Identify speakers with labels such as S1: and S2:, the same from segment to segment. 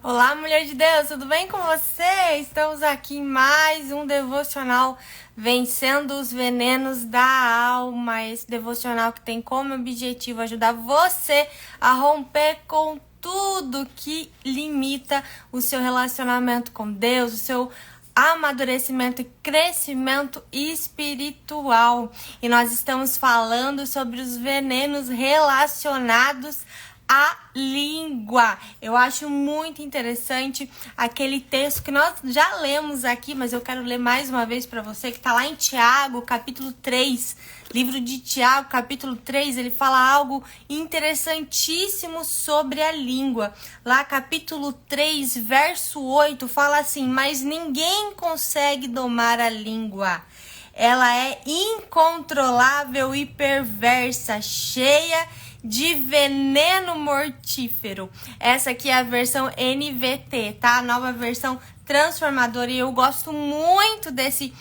S1: Olá, mulher de Deus, tudo bem com você? Estamos aqui em mais um devocional Vencendo os Venenos da Alma. Esse devocional que tem como objetivo ajudar você a romper com tudo que limita o seu relacionamento com Deus, o seu amadurecimento e crescimento espiritual. E nós estamos falando sobre os venenos relacionados a língua. Eu acho muito interessante aquele texto que nós já lemos aqui, mas eu quero ler mais uma vez para você, que está lá em Tiago, capítulo 3. Livro de Tiago, capítulo 3, ele fala algo interessantíssimo sobre a língua. Lá, capítulo 3, verso 8, fala assim: mas ninguém consegue domar a língua. Ela é incontrolável e perversa, cheia de veneno mortífero. Essa aqui é a versão NVT, tá? A nova versão transformadora. E eu gosto muito desse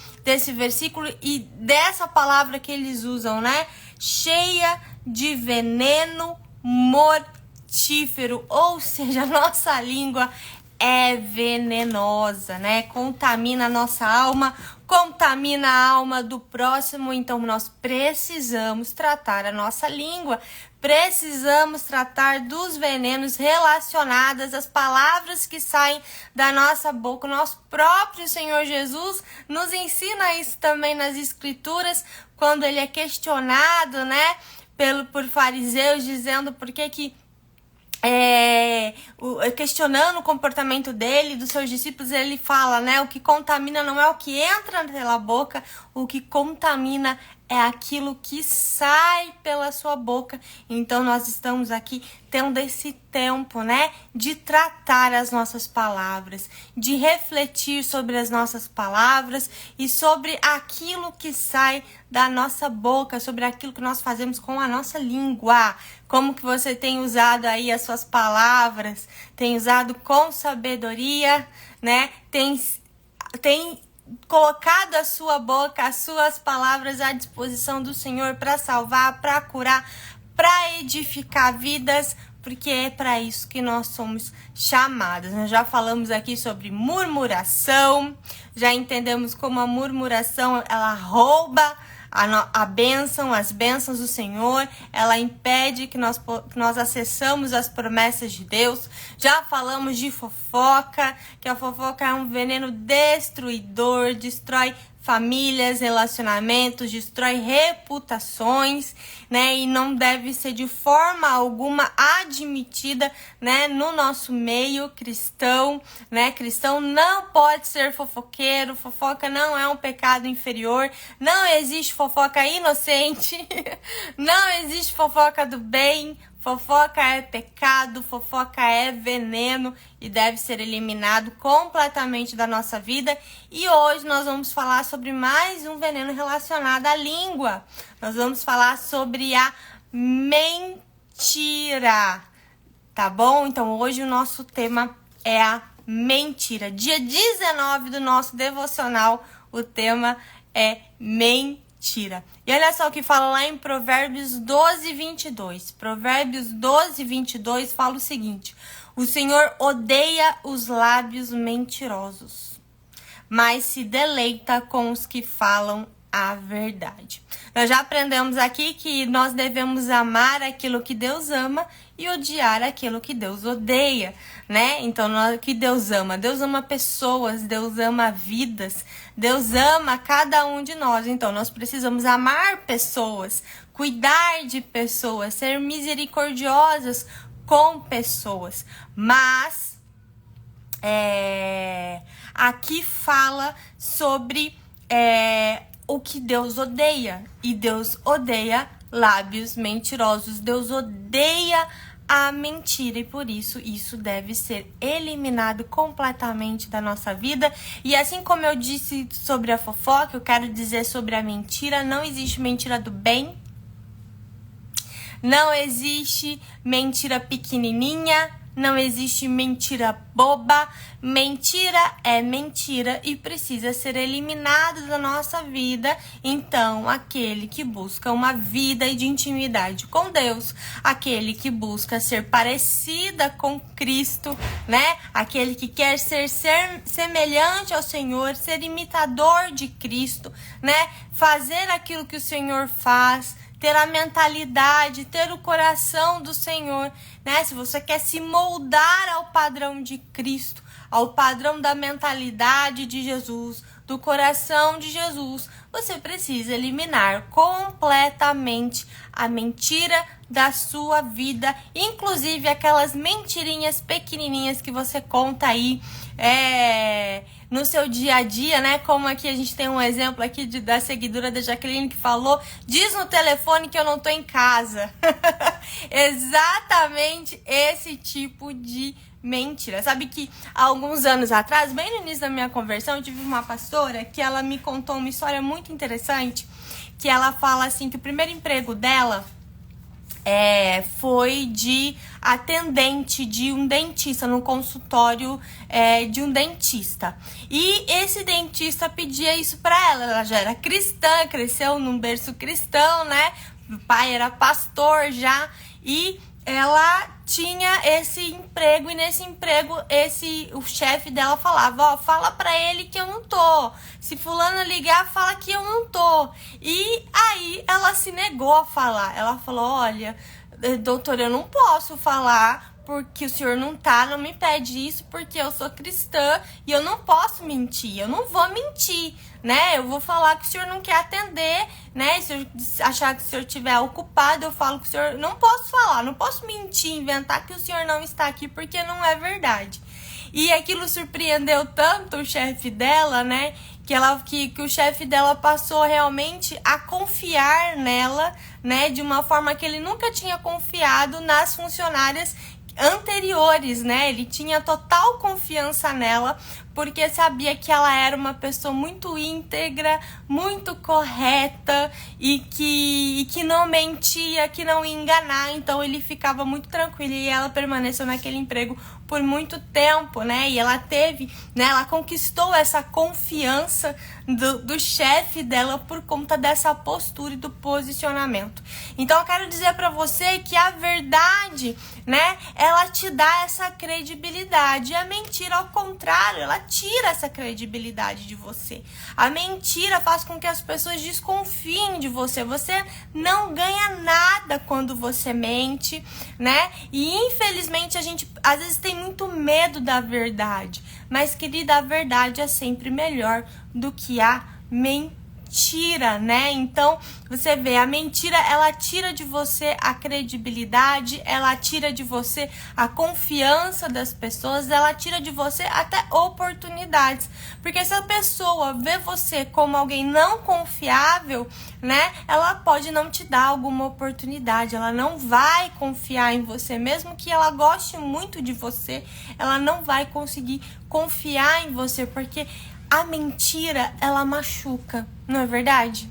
S1: versículo e dessa palavra que eles usam, né? Cheia de veneno mortífero. Ou seja, a nossa língua é venenosa, né? Contamina a nossa alma, contamina a alma do próximo. Então nós precisamos tratar a nossa língua, precisamos tratar dos venenos relacionados às palavras que saem da nossa boca. O nosso próprio Senhor Jesus nos ensina isso também nas Escrituras, quando ele é questionado, né, por fariseus, dizendo por que questionando o comportamento dele, dos seus discípulos. Ele fala, né, o que contamina não é o que entra pela boca, o que contamina é aquilo que sai pela sua boca. Então nós estamos aqui tendo esse tempo, né, de tratar as nossas palavras, de refletir sobre as nossas palavras e sobre aquilo que sai da nossa boca, sobre aquilo que nós fazemos com a nossa língua. Como que você tem usado aí as suas palavras? Tem usado com sabedoria, né? Tem colocado a sua boca, as suas palavras à disposição do Senhor para salvar, para curar, para edificar vidas, porque é para isso que nós somos chamados. Nós já falamos aqui sobre murmuração, já entendemos como a murmuração, ela rouba a bênção, as bênçãos do Senhor, ela impede que nós acessamos as promessas de Deus. Já falamos de fofoca, que a fofoca é um veneno destruidor, destrói famílias, relacionamentos, destrói reputações, né? E não deve ser de forma alguma admitida, né, no nosso meio cristão, né? Cristão não pode ser fofoqueiro, fofoca não é um pecado inferior, não existe fofoca inocente, não existe fofoca do bem. Fofoca é pecado, fofoca é veneno e deve ser eliminado completamente da nossa vida. E hoje nós vamos falar sobre mais um veneno relacionado à língua. Nós vamos falar sobre a mentira, tá bom? Então hoje o nosso tema é a mentira. Dia 19 do nosso devocional, o tema é mentira. E olha só o que fala lá em Provérbios 12, 22. Provérbios 12, 22 fala o seguinte: o Senhor odeia os lábios mentirosos, mas se deleita com os que falam a verdade. Nós já aprendemos aqui que nós devemos amar aquilo que Deus ama e odiar aquilo que Deus odeia, né? Então, o que Deus ama? Deus ama pessoas, Deus ama vidas, Deus ama cada um de nós. Então, nós precisamos amar pessoas, cuidar de pessoas, ser misericordiosas com pessoas. Mas, aqui fala sobre o que Deus odeia. E Deus odeia lábios mentirosos. Deus odeia a mentira e por isso deve ser eliminado completamente da nossa vida. E assim como eu disse sobre a fofoca, eu quero dizer sobre a mentira. Não existe mentira do bem, não existe mentira pequenininha, não existe mentira boba. Mentira é mentira e precisa ser eliminado da nossa vida. Então, aquele que busca uma vida de intimidade com Deus, aquele que busca ser parecida com Cristo, né? Aquele que quer ser semelhante ao Senhor, ser imitador de Cristo, né? Fazer aquilo que o Senhor faz, ter a mentalidade, ter o coração do Senhor, né? Se você quer se moldar ao padrão de Cristo, ao padrão da mentalidade de Jesus, do coração de Jesus, você precisa eliminar completamente a mentira da sua vida, inclusive aquelas mentirinhas pequenininhas que você conta aí no seu dia a dia, né? Como aqui a gente tem um exemplo aqui da seguidora da Jaqueline que falou: diz no telefone que eu não tô em casa. Exatamente esse tipo de mentira. Sabe que há alguns anos atrás, bem no início da minha conversão, eu tive uma pastora que ela me contou uma história muito interessante, que ela fala assim que o primeiro emprego dela foi de atendente de um dentista, no consultório de um dentista. E esse dentista pedia isso pra ela. Ela já era cristã, cresceu num berço cristão, né? O pai era pastor já. E ela tinha esse emprego, e nesse emprego o chefe dela falava: ó, fala pra ele que eu não tô. Se fulano ligar, fala que eu não tô. E aí ela se negou a falar. Ela falou: olha, doutor, eu não posso falar porque o senhor não me pede isso, porque eu sou cristã e eu não posso mentir, eu não vou mentir, né? Eu vou falar que o senhor não quer atender, né? Se eu achar que o senhor estiver ocupado, eu falo que o senhor... Não posso falar, não posso mentir, inventar que o senhor não está aqui, porque não é verdade. E aquilo surpreendeu tanto o chefe dela, né? Que o chefe dela passou realmente a confiar nela, né? De uma forma que ele nunca tinha confiado nas funcionárias anteriores, né? Ele tinha total confiança nela, porque sabia que ela era uma pessoa muito íntegra, muito correta e que não mentia, que não ia enganar. Então ele ficava muito tranquilo e ela permaneceu naquele emprego por muito tempo, né? E ela teve, né? Ela conquistou essa confiança do chefe dela por conta dessa postura e do posicionamento. Então eu quero dizer pra você que a verdade, né? Ela te dá essa credibilidade. E a mentira, ao contrário, ela tira essa credibilidade de você. A mentira faz com que as pessoas desconfiem de você. Você não ganha nada quando você mente, né? E infelizmente a gente às vezes tem muito medo da verdade. Mas, querida, a verdade é sempre melhor do que a mentira, né? Então, você vê, a mentira, ela tira de você a credibilidade, ela tira de você a confiança das pessoas, ela tira de você até oportunidades. Porque se a pessoa vê você como alguém não confiável, né? Ela pode não te dar alguma oportunidade, ela não vai confiar em você, mesmo que ela goste muito de você, ela não vai conseguir confiar em você, porque a mentira, ela machuca, não é verdade?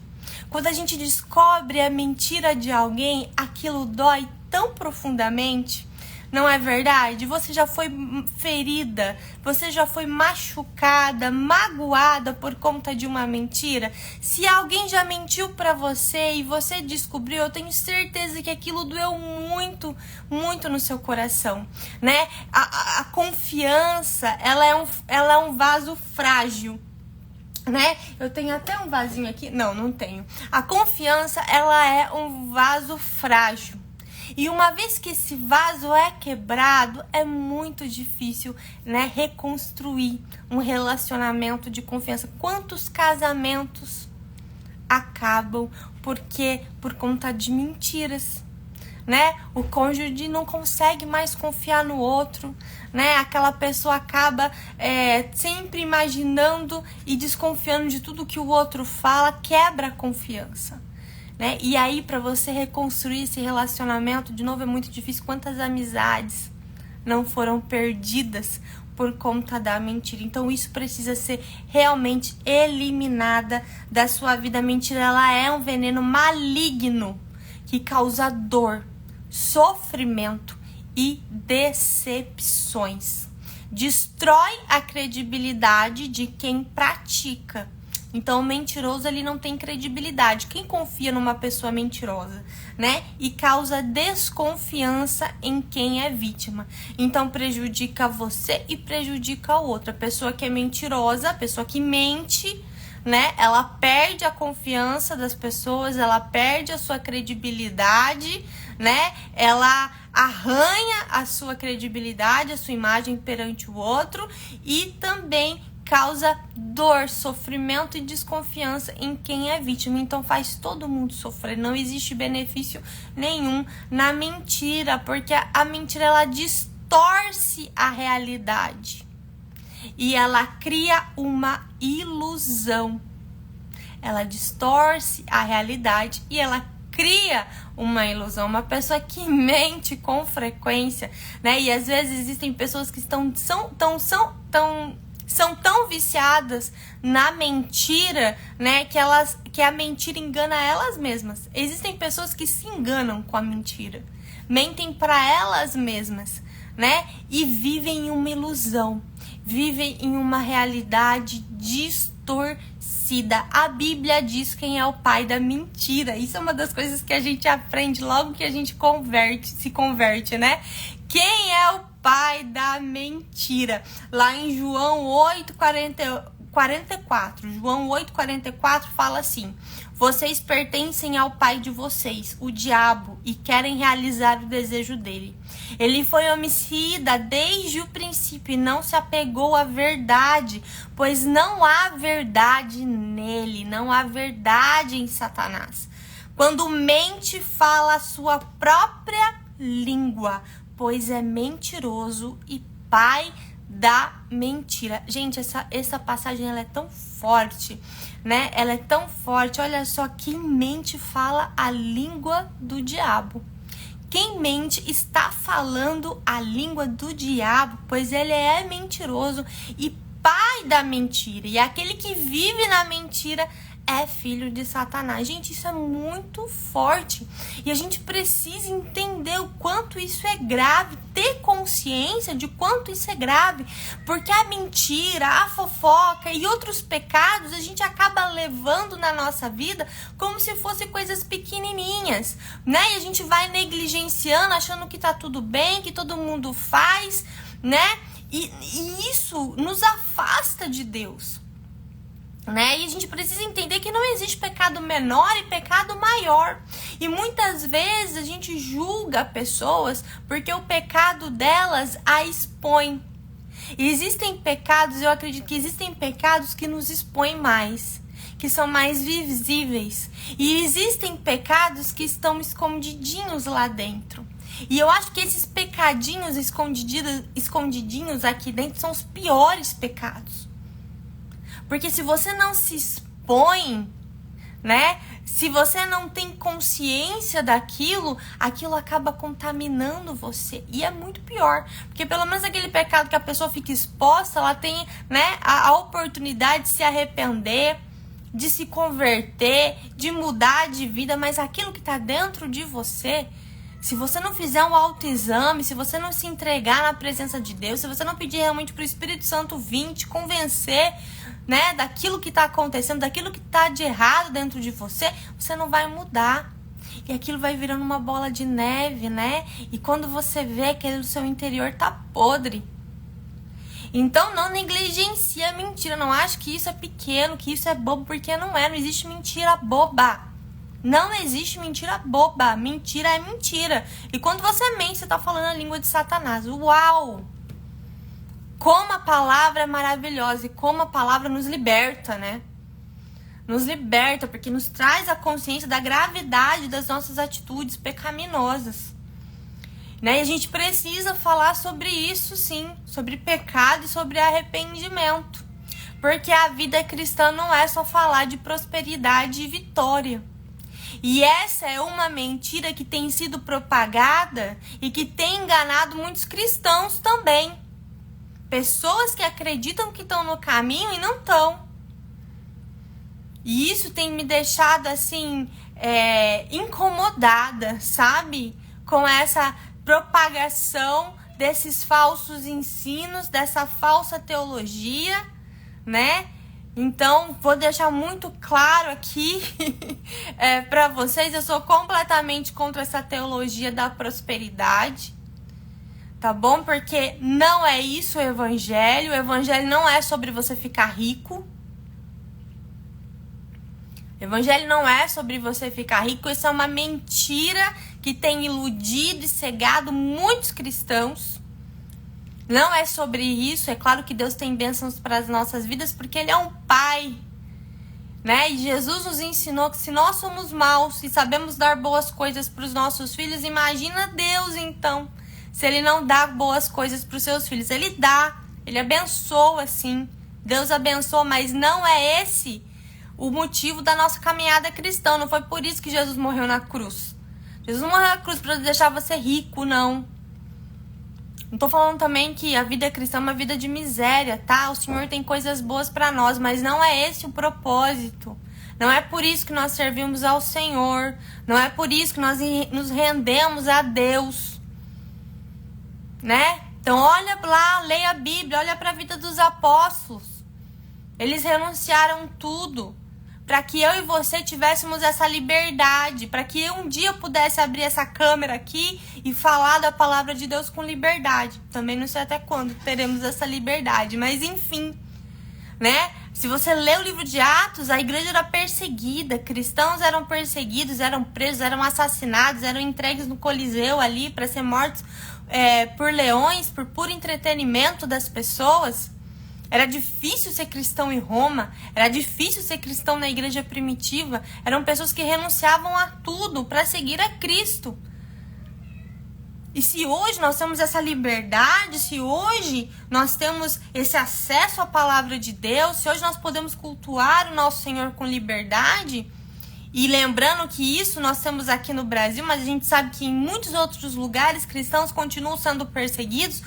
S1: Quando a gente descobre a mentira de alguém, aquilo dói tão profundamente, não é verdade? Você já foi ferida, você já foi machucada, magoada por conta de uma mentira? Se alguém já mentiu pra você e você descobriu, eu tenho certeza que aquilo doeu muito, muito no seu coração, né? A confiança, ela é um vaso frágil, né? Eu tenho até um vasinho aqui. Não tenho. A confiança, ela é um vaso frágil. E uma vez que esse vaso é quebrado, é muito difícil, né, reconstruir um relacionamento de confiança. Quantos casamentos acabam por conta de mentiras, né? O cônjuge não consegue mais confiar no outro, né? Aquela pessoa acaba sempre imaginando e desconfiando de tudo que o outro fala, quebra a confiança, né? E aí, para você reconstruir esse relacionamento, de novo, é muito difícil. Quantas amizades não foram perdidas por conta da mentira? Então, isso precisa ser realmente eliminada da sua vida. A mentira, ela é um veneno maligno que causa dor, sofrimento e decepções. Destrói a credibilidade de quem pratica. Então, o mentiroso, ele não tem credibilidade. Quem confia numa pessoa mentirosa, né? E causa desconfiança em quem é vítima. Então, prejudica você e prejudica o outro. A pessoa que é mentirosa, a pessoa que mente, né? Ela perde a confiança das pessoas, ela perde a sua credibilidade, né? Ela arranha a sua credibilidade, a sua imagem perante o outro e também causa dor, sofrimento e desconfiança em quem é vítima. Então faz todo mundo sofrer. Não existe benefício nenhum na mentira, porque a mentira ela distorce a realidade e ela cria uma ilusão. Ela distorce a realidade e ela cria uma ilusão. Uma pessoa que mente com frequência, né? E às vezes existem pessoas que são tão viciadas na mentira, né, que a mentira engana elas mesmas. Existem pessoas que se enganam com a mentira, mentem para elas mesmas, né, e vivem em uma ilusão, vivem em uma realidade distorcida. A Bíblia diz quem é o pai da mentira. Isso é uma das coisas que a gente aprende logo que a gente se converte, né? Quem é o pai da mentira? Lá em João 8:44. João 8:44 fala assim: vocês pertencem ao pai de vocês, o diabo, e querem realizar o desejo dele. Ele foi homicida desde o princípio e não se apegou à verdade, pois não há verdade nele, não há verdade em Satanás. Quando mente, fala a sua própria língua, pois é mentiroso e pai da mentira. Gente, essa passagem ela é tão forte, né? Ela é tão forte. Olha só, quem mente fala a língua do diabo. Quem mente está falando a língua do diabo, pois ele é mentiroso e pai da mentira. E aquele que vive na mentira é filho de Satanás. Gente, isso é muito forte. E a gente precisa entender o quanto isso é grave, ter consciência de quanto isso é grave. Porque a mentira, a fofoca e outros pecados a gente acaba levando na nossa vida como se fossem coisas pequenininhas, né? E a gente vai negligenciando, achando que tá tudo bem, que todo mundo faz, né? E isso nos afasta de Deus, né? E a gente precisa entender que não existe pecado menor e pecado maior. E muitas vezes a gente julga pessoas porque o pecado delas a expõe. E existem pecados, eu acredito que existem pecados que nos expõem mais, que são mais visíveis. E existem pecados que estão escondidinhos lá dentro. E eu acho que esses pecadinhos escondidinhos aqui dentro são os piores pecados. Porque se você não se expõe, né? Se você não tem consciência daquilo, aquilo acaba contaminando você. E é muito pior. Porque pelo menos aquele pecado que a pessoa fica exposta, ela tem, né, a oportunidade de se arrepender, de se converter, de mudar de vida. Mas aquilo que está dentro de você, se você não fizer um autoexame, se você não se entregar na presença de Deus, se você não pedir realmente para o Espírito Santo vir te convencer, né, daquilo que está acontecendo, daquilo que está de errado dentro de você, você não vai mudar. E aquilo vai virando uma bola de neve, né? E quando você vê que o seu interior tá podre. Então não negligencie a mentira. Não ache que isso é pequeno, que isso é bobo, porque não é. Não existe mentira boba. Não existe mentira boba. Mentira é mentira. E quando você mente, você tá falando a língua de Satanás. Uau! Como a palavra é maravilhosa e como a palavra nos liberta, né? Nos liberta, porque nos traz a consciência da gravidade das nossas atitudes pecaminosas, né? E a gente precisa falar sobre isso, sim, sobre pecado e sobre arrependimento. Porque a vida cristã não é só falar de prosperidade e vitória. E essa é uma mentira que tem sido propagada e que tem enganado muitos cristãos também. Pessoas que acreditam que estão no caminho e não estão. E isso tem me deixado, assim, incomodada, sabe? Com essa propagação desses falsos ensinos, dessa falsa teologia, né? Então, vou deixar muito claro aqui para vocês, eu sou completamente contra essa teologia da prosperidade, tá bom? Porque não é isso o evangelho não é sobre você ficar rico. O evangelho não é sobre você ficar rico, isso é uma mentira que tem iludido e cegado muitos cristãos. Não é sobre isso, é claro que Deus tem bênçãos para as nossas vidas, porque Ele é um Pai, né? E Jesus nos ensinou que se nós somos maus e sabemos dar boas coisas para os nossos filhos, imagina Deus então, se Ele não dá boas coisas para os seus filhos. Ele dá, Ele abençoa sim, Deus abençoa, mas não é esse o motivo da nossa caminhada cristã. Não foi por isso que Jesus morreu na cruz. Jesus não morreu na cruz para deixar você rico, não. Não tô falando também que a vida cristã é uma vida de miséria, tá? O Senhor tem coisas boas para nós, mas não é esse o propósito. Não é por isso que nós servimos ao Senhor. Não é por isso que nós nos rendemos a Deus, né? Então olha lá, leia a Bíblia, olha para a vida dos apóstolos. Eles renunciaram tudo para que eu e você tivéssemos essa liberdade, para que um dia eu pudesse abrir essa câmera aqui e falar da palavra de Deus com liberdade. Também não sei até quando teremos essa liberdade, mas enfim, né? Se você lê o livro de Atos, a igreja era perseguida, cristãos eram perseguidos, eram presos, eram assassinados, eram entregues no Coliseu ali para ser mortos por leões, por puro entretenimento das pessoas. Era difícil ser cristão em Roma, era difícil ser cristão na igreja primitiva. Eram pessoas que renunciavam a tudo para seguir a Cristo. E se hoje nós temos essa liberdade, se hoje nós temos esse acesso à palavra de Deus, se hoje nós podemos cultuar o nosso Senhor com liberdade, e lembrando que isso nós temos aqui no Brasil, mas a gente sabe que em muitos outros lugares cristãos continuam sendo perseguidos,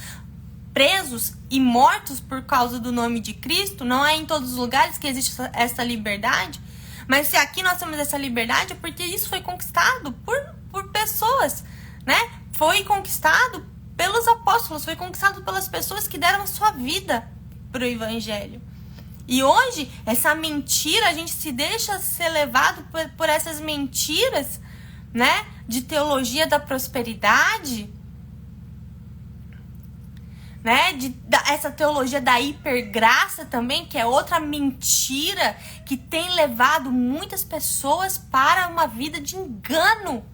S1: presos e mortos por causa do nome de Cristo. Não é em todos os lugares que existe essa liberdade, mas se aqui nós temos essa liberdade é porque isso foi conquistado por pessoas, né? Foi conquistado pelos apóstolos, foi conquistado pelas pessoas que deram a sua vida para o evangelho. E hoje, essa mentira, a gente se deixa ser levado por essas mentiras, né? De teologia da prosperidade, né? Essa teologia da hipergraça também, que é outra mentira que tem levado muitas pessoas para uma vida de engano.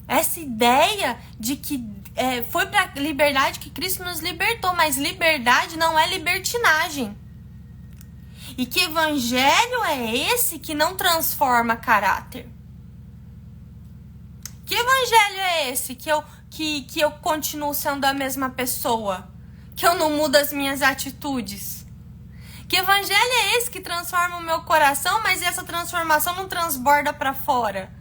S1: Essa ideia de que foi para a liberdade que Cristo nos libertou, mas liberdade não é libertinagem. E que evangelho é esse que não transforma caráter? Que evangelho é esse que eu continuo sendo a mesma pessoa? Que eu não mudo as minhas atitudes? Que evangelho é esse que transforma o meu coração, mas essa transformação não transborda para fora?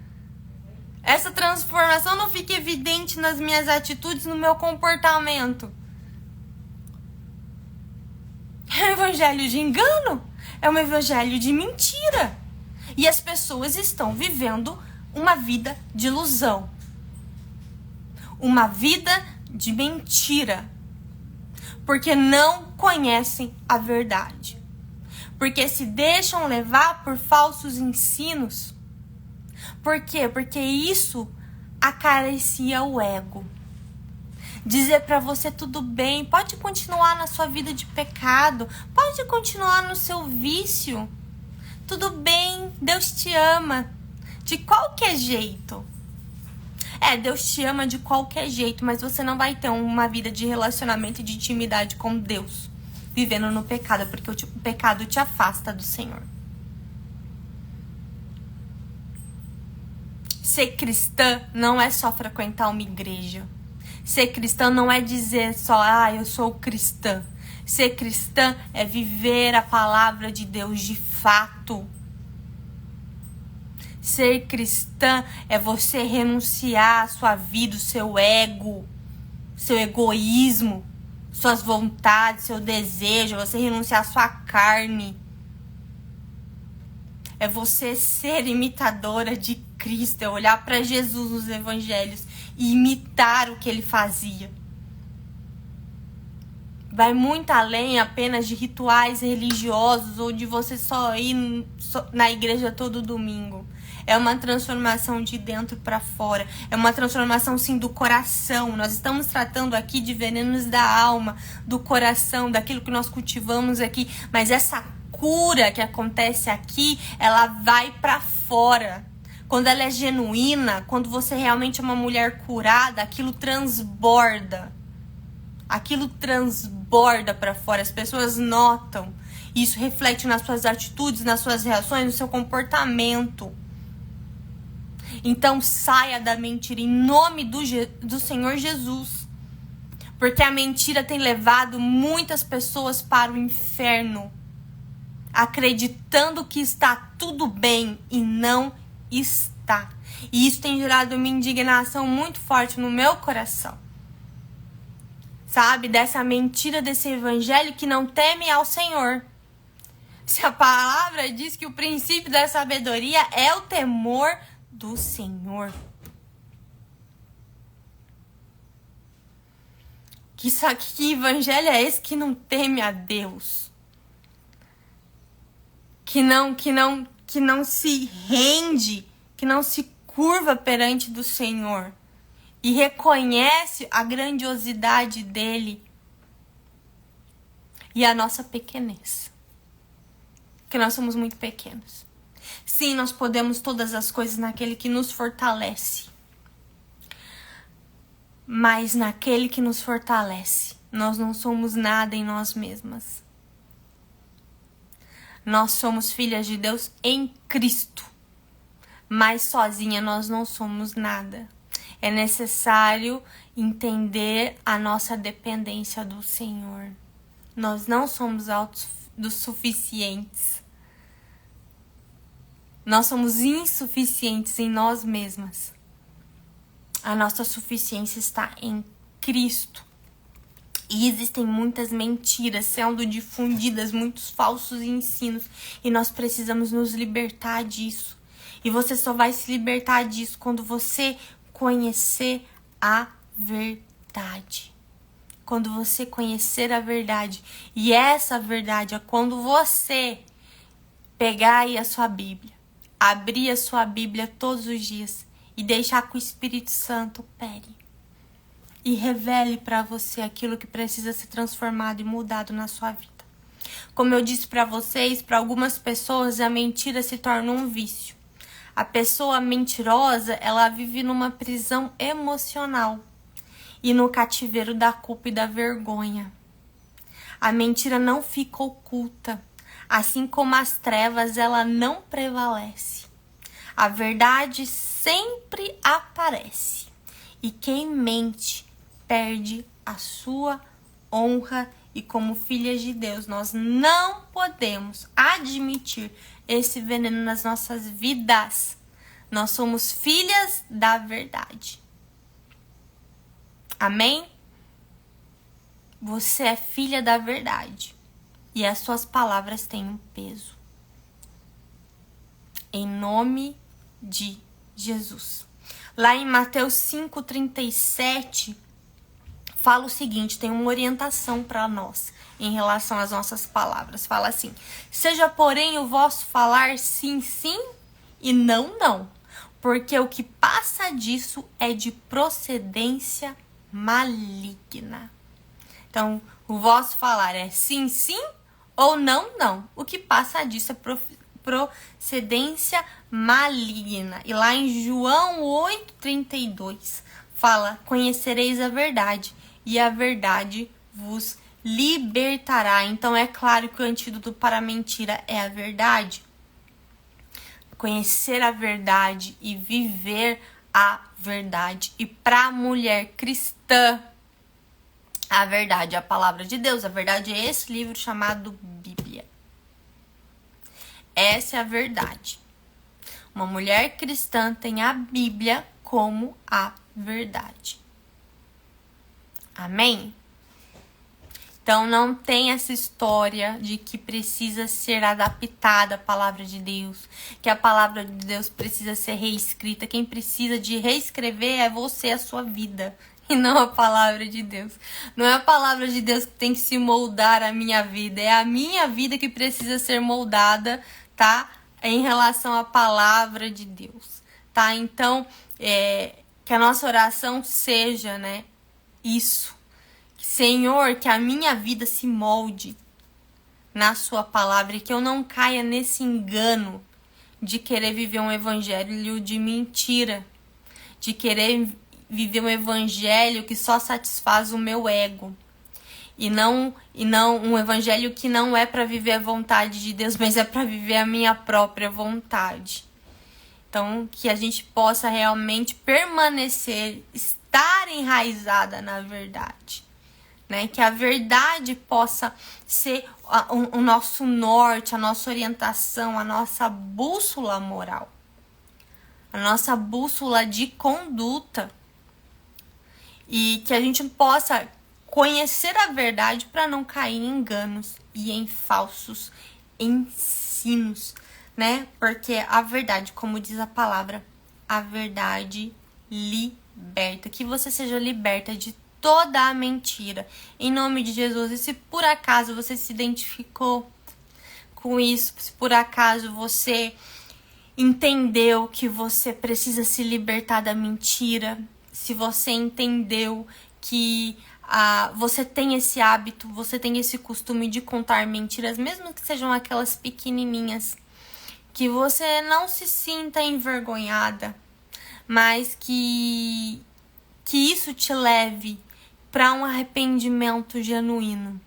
S1: Essa transformação não fica evidente nas minhas atitudes, no meu comportamento? É um evangelho de engano. É um evangelho de mentira. E as pessoas estão vivendo uma vida de ilusão. Uma vida de mentira. Porque não conhecem a verdade. Porque se deixam levar por falsos ensinos. Por quê? Porque isso acaricia o ego. Dizer pra você tudo bem, pode continuar na sua vida de pecado, pode continuar no seu vício. Tudo bem, Deus te ama. De qualquer jeito. Deus te ama de qualquer jeito, mas você não vai ter uma vida de relacionamento e de intimidade com Deus, vivendo no pecado, porque o pecado te afasta do Senhor. Ser cristã não é só frequentar uma igreja. Ser cristã não é dizer só, eu sou cristã. Ser cristã é viver a palavra de Deus de fato. Ser cristã é você renunciar à sua vida, o seu ego, seu egoísmo, suas vontades, seu desejo, você renunciar à sua carne. É você ser imitadora de Cristo, é olhar para Jesus nos evangelhos e imitar o que ele fazia. Vai muito além apenas de rituais religiosos ou de você só ir na igreja todo domingo. É uma transformação de dentro para fora. É uma transformação, sim, do coração. Nós estamos tratando aqui de venenos da alma, do coração, daquilo que nós cultivamos aqui. Mas essa cura que acontece aqui, ela vai para fora. Quando ela é genuína, quando você realmente é uma mulher curada, aquilo transborda. Aquilo transborda para fora, as pessoas notam. Isso reflete nas suas atitudes, nas suas reações, no seu comportamento. Então saia da mentira em nome do Senhor Jesus. Porque a mentira tem levado muitas pessoas para o inferno, acreditando que está tudo bem e não está. E isso tem gerado uma indignação muito forte no meu coração. Sabe, dessa mentira desse evangelho que não teme ao Senhor. Se a palavra diz que o princípio da sabedoria é o temor do Senhor. Que evangelho é esse que não teme a Deus? Que não se rende, que não se curva perante do Senhor. E reconhece a grandiosidade dele e a nossa pequenez. Porque nós somos muito pequenos. Sim, nós podemos todas as coisas naquele que nos fortalece. Mas naquele que nos fortalece, nós não somos nada em nós mesmas. Nós somos filhas de Deus em Cristo. Mas sozinha nós não somos nada. É necessário entender a nossa dependência do Senhor. Nós não somos autossuficientes. Nós somos insuficientes em nós mesmas. A nossa suficiência está em Cristo. E existem muitas mentiras sendo difundidas, muitos falsos ensinos. E nós precisamos nos libertar disso. E você só vai se libertar disso quando você conhecer a verdade. Quando você conhecer a verdade. E essa verdade é quando você pegar aí a sua Bíblia, abrir a sua Bíblia todos os dias e deixar que o Espírito Santo opere e revele para você aquilo que precisa ser transformado e mudado na sua vida. Como eu disse para vocês, para algumas pessoas a mentira se torna um vício. A pessoa mentirosa, ela vive numa prisão emocional e no cativeiro da culpa e da vergonha. A mentira não fica oculta, assim como as trevas, ela não prevalece. A verdade sempre aparece e quem mente perde a sua honra. E como filhas de Deus, nós não podemos admitir esse veneno nas nossas vidas. Nós somos filhas da verdade. Amém? Você é filha da verdade. E as suas palavras têm um peso. Em nome de Jesus. Lá em Mateus 5:37, fala o seguinte, tem uma orientação para nós em relação às nossas palavras. Fala assim: seja, porém, o vosso falar sim, sim e não, não. Porque o que passa disso é de procedência maligna. Então, o vosso falar é sim, sim ou não, não. O que passa disso é procedência maligna. E lá em João 8:32 fala: conhecereis a verdade e a verdade vos libertará. Então é claro que o antídoto para a mentira é a verdade. Conhecer a verdade e viver a verdade. E para a mulher cristã, a verdade é a palavra de Deus. A verdade é esse livro chamado Bíblia. Essa é a verdade. Uma mulher cristã tem a Bíblia como a verdade. Amém? Então não tem essa história de que precisa ser adaptada a palavra de Deus, que a palavra de Deus precisa ser reescrita. Quem precisa de reescrever é você, a sua vida, e não a palavra de Deus. Não é a palavra de Deus que tem que se moldar a minha vida, é a minha vida que precisa ser moldada, tá? Em relação à palavra de Deus, tá? Então, que a nossa oração seja, né, isso. Senhor, que a minha vida se molde na sua palavra e que eu não caia nesse engano de querer viver um evangelho de mentira, de querer viver um evangelho que só satisfaz o meu ego e não um evangelho que não é para viver a vontade de Deus, mas é para viver a minha própria vontade. Então, que a gente possa realmente permanecer, estar enraizada na verdade. Né? Que a verdade possa ser o nosso norte, a nossa orientação, a nossa bússola moral, a nossa bússola de conduta. E que a gente possa conhecer a verdade para não cair em enganos e em falsos ensinos, né? Porque a verdade, como diz a palavra, a verdade liberta. Que você seja liberta de toda a mentira, em nome de Jesus. E se por acaso você se identificou com isso, se por acaso você entendeu que você precisa se libertar da mentira, se você entendeu que você tem esse hábito, você tem esse costume de contar mentiras, mesmo que sejam aquelas pequenininhas, que você não se sinta envergonhada, mas que isso te leve para um arrependimento genuíno,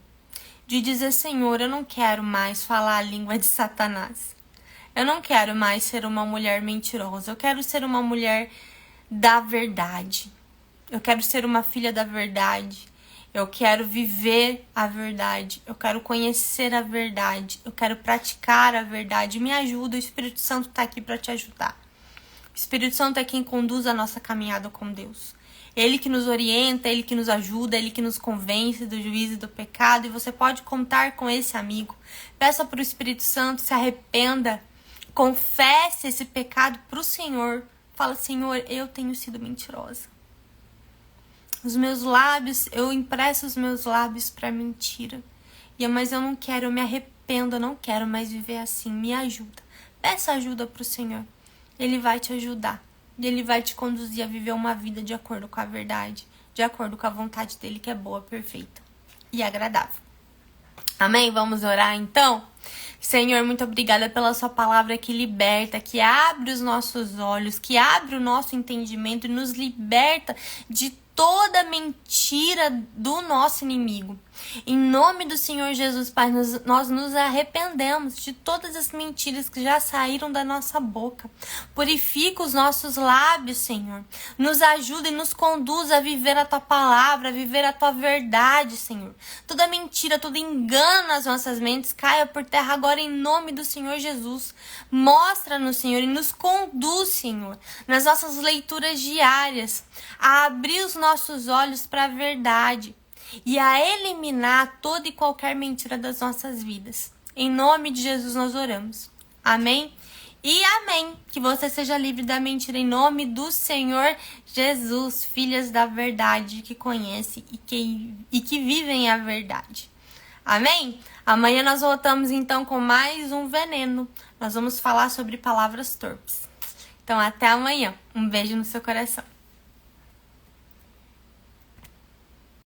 S1: de dizer, Senhor, eu não quero mais falar a língua de Satanás, eu não quero mais ser uma mulher mentirosa, eu quero ser uma mulher da verdade, eu quero ser uma filha da verdade, eu quero viver a verdade, eu quero conhecer a verdade, eu quero praticar a verdade. Me ajuda, o Espírito Santo está aqui para te ajudar. O Espírito Santo é quem conduz a nossa caminhada com Deus. Ele que nos orienta, Ele que nos ajuda, Ele que nos convence do juízo e do pecado. E você pode contar com esse amigo. Peça para o Espírito Santo, se arrependa, confesse esse pecado para o Senhor. Fala, Senhor, eu tenho sido mentirosa. Os meus lábios, eu empresto os meus lábios para mentira. Mas eu não quero, eu me arrependo, eu não quero mais viver assim. Me ajuda. Peça ajuda para o Senhor. Ele vai te ajudar. E Ele vai te conduzir a viver uma vida de acordo com a verdade, de acordo com a vontade dEle, que é boa, perfeita e agradável. Amém? Vamos orar então? Senhor, muito obrigada pela sua palavra que liberta, que abre os nossos olhos, que abre o nosso entendimento e nos liberta de toda mentira do nosso inimigo. Em nome do Senhor Jesus, Pai, nós nos arrependemos de todas as mentiras que já saíram da nossa boca. Purifica os nossos lábios, Senhor. Nos ajuda e nos conduz a viver a Tua palavra, a viver a Tua verdade, Senhor. Toda mentira, todo engano nas nossas mentes caia por terra agora em nome do Senhor Jesus. Mostra-nos, Senhor, e nos conduz, Senhor, nas nossas leituras diárias, a abrir os nossos olhos para a verdade e a eliminar toda e qualquer mentira das nossas vidas. Em nome de Jesus nós oramos. Amém? E amém. Que você seja livre da mentira em nome do Senhor Jesus, filhas da verdade que conhecem e que vivem a verdade. Amém? Amanhã nós voltamos então com mais um veneno. Nós vamos falar sobre palavras torpes. Então até amanhã. Um beijo no seu coração.